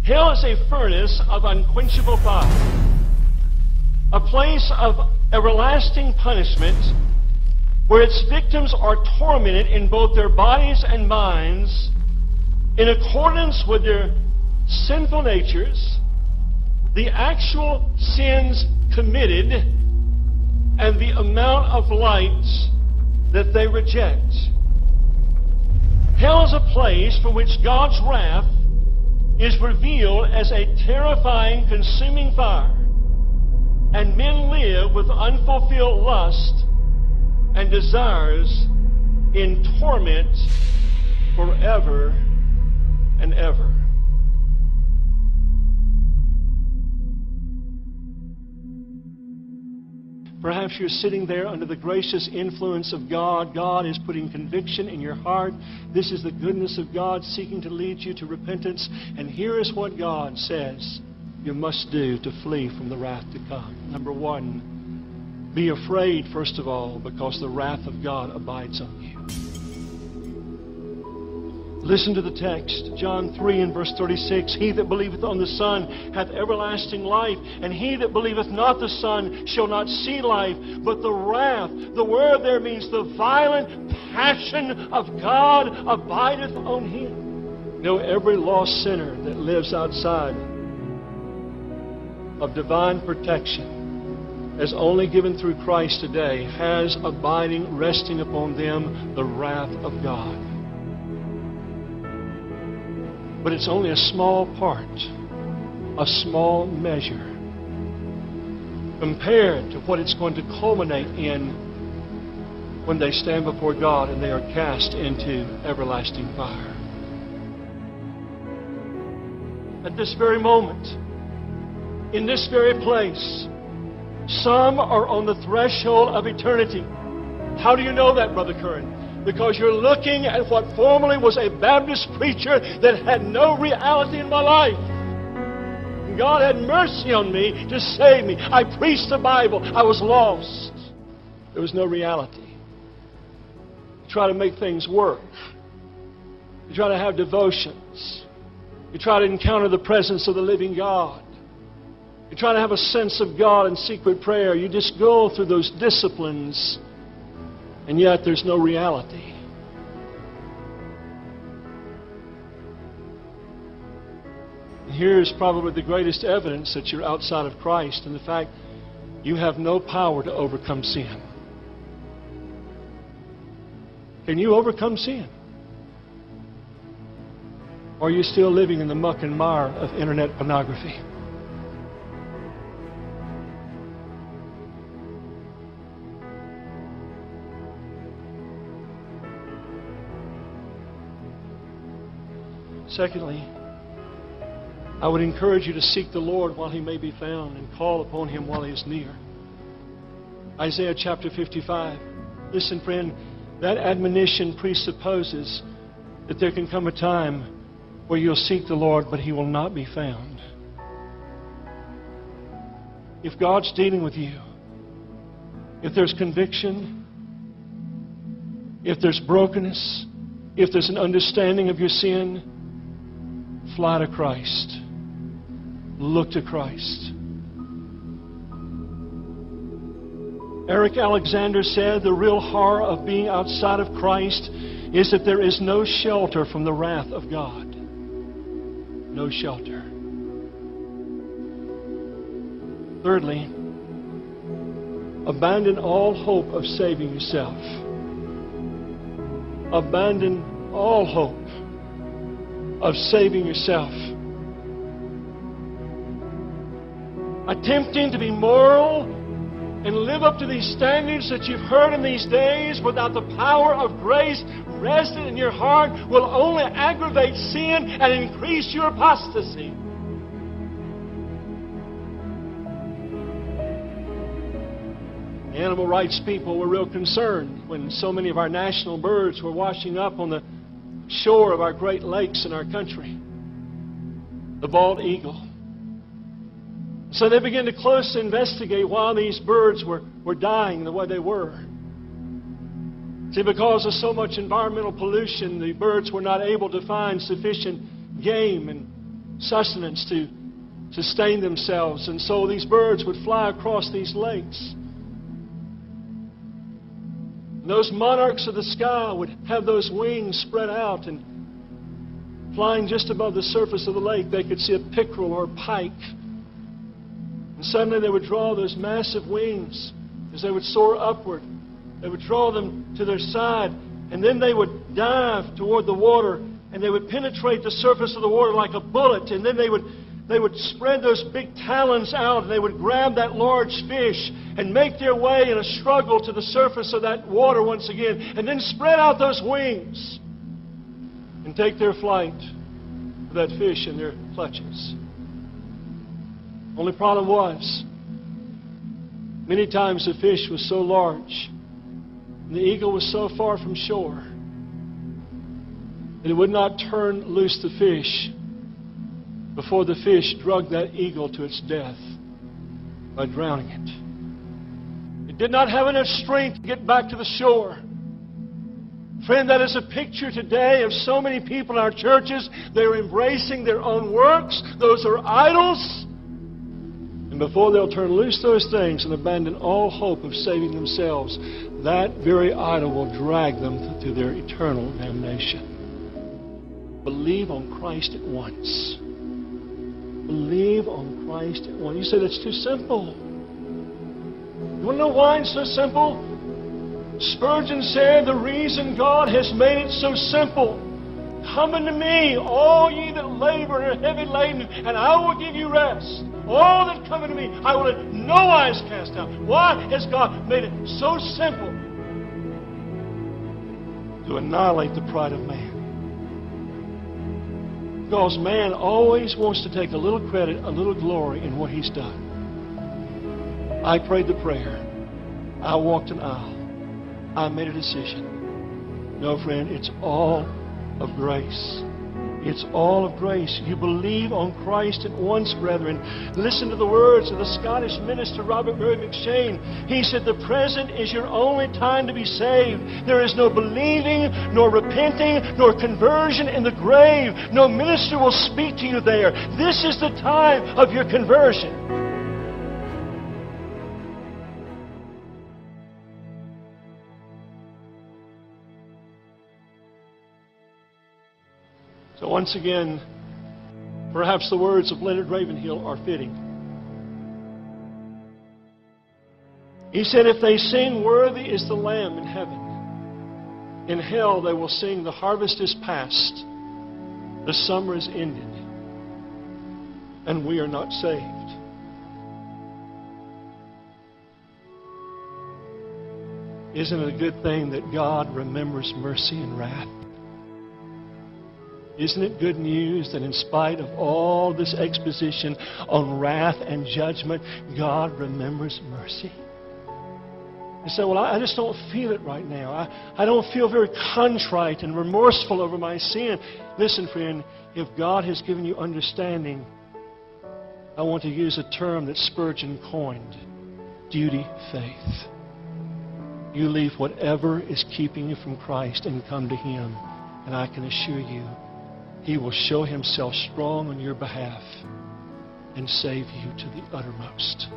Hell is a furnace of unquenchable fire, a place of everlasting punishment where its victims are tormented in both their bodies and minds in accordance with their sinful natures, the actual sins committed, and the amount of light that they reject. Hell is a place for which God's wrath is revealed as a terrifying, consuming fire, and men live with unfulfilled lust and desires in torment forever and ever. Perhaps you're sitting there under the gracious influence of God. God is putting conviction in your heart. This is the goodness of God seeking to lead you to repentance. And here is what God says you must do to flee from the wrath to come. Number one, be afraid, first of all, because the wrath of God abides on you. Listen to the text, John 3 and verse 36. He that believeth on the Son hath everlasting life, and he that believeth not the Son shall not see life, but the wrath. The word there means the violent passion of God abideth on him. You know, every lost sinner that lives outside of divine protection, as only given through Christ today, has abiding, resting upon them, the wrath of God. But it's only a small part, a small measure, compared to what it's going to culminate in when they stand before God and they are cast into everlasting fire. At this very moment, in this very place, some are on the threshold of eternity. How do you know that, Brother Curran? Because you're looking at what formerly was a Baptist preacher that had no reality in my life. God had mercy on me to save me. I preached the Bible. I was lost. There was no reality. You try to make things work. You try to have devotions. You try to encounter the presence of the living God. You try to have a sense of God in secret prayer. You just go through those disciplines, and yet there's no reality. And here's probably the greatest evidence that you're outside of Christ, and the fact you have no power to overcome sin. Can you overcome sin? Or are you still living in the muck and mire of internet pornography? Secondly, I would encourage you to seek the Lord while He may be found and call upon Him while He is near. Isaiah chapter 55. Listen, friend, that admonition presupposes that there can come a time where you'll seek the Lord, but He will not be found. If God's dealing with you, if there's conviction, if there's brokenness, if there's an understanding of your sin, fly to Christ. Look to Christ. Eric Alexander said the real horror of being outside of Christ is that there is no shelter from the wrath of God. No shelter. Thirdly, abandon all hope of saving yourself. Abandon all hope of saving yourself. Attempting to be moral and live up to these standards that you've heard in these days without the power of grace rested in your heart will only aggravate sin and increase your apostasy. The animal rights people were real concerned when so many of our national birds were washing up on the shore of our great lakes in our country. The bald eagle. So they began to closely investigate why these birds were dying the way they were. See, because of so much environmental pollution, the birds were not able to find sufficient game and sustenance to sustain themselves. And so these birds would fly across these lakes. And those monarchs of the sky would have those wings spread out, and flying just above the surface of the lake, they could see a pickerel or a pike. And suddenly they would draw those massive wings as they would soar upward. They would draw them to their side, and then they would dive toward the water, and they would penetrate the surface of the water like a bullet, and then they would spread those big talons out, and they would grab that large fish and make their way in a struggle to the surface of that water once again, and then spread out those wings and take their flight with that fish in their clutches. Only problem was, many times the fish was so large and the eagle was so far from shore that it would not turn loose the fish before the fish drugged that eagle to its death by drowning it. It did not have enough strength to get back to the shore. Friend, that is a picture today of so many people in our churches. They're embracing their own works. Those are idols. And before they'll turn loose those things and abandon all hope of saving themselves, that very idol will drag them to their eternal damnation. Believe on Christ at once. Believe on Christ at once. You say that's too simple. You want to know why it's so simple? Spurgeon said, the reason God has made it so simple, come unto me, all ye that labor and are heavy laden, and I will give you rest. All that come unto me, I will in no wise cast out. Why has God made it so simple? To annihilate the pride of man. Because man always wants to take a little credit, a little glory in what he's done. I prayed the prayer. I walked an aisle. I made a decision. No, friend, it's all of grace. It's all of grace. You believe on Christ at once, brethren. Listen to the words of the Scottish minister Robert Murray McCheyne. He said, the present is your only time to be saved. There is no believing, nor repenting, nor conversion in the grave. No minister will speak to you there. This is the time of your conversion. So once again, perhaps the words of Leonard Ravenhill are fitting. He said, if they sing, worthy is the Lamb in heaven, in hell they will sing, the harvest is past, the summer is ended, and we are not saved. Isn't it a good thing that God remembers mercy and wrath? Isn't it good news that in spite of all this exposition on wrath and judgment, God remembers mercy? You say, well, I just don't feel it right now. I don't feel very contrite and remorseful over my sin. Listen, friend, if God has given you understanding, I want to use a term that Spurgeon coined, duty faith. You leave whatever is keeping you from Christ and come to Him, and I can assure you, He will show Himself strong on your behalf and save you to the uttermost.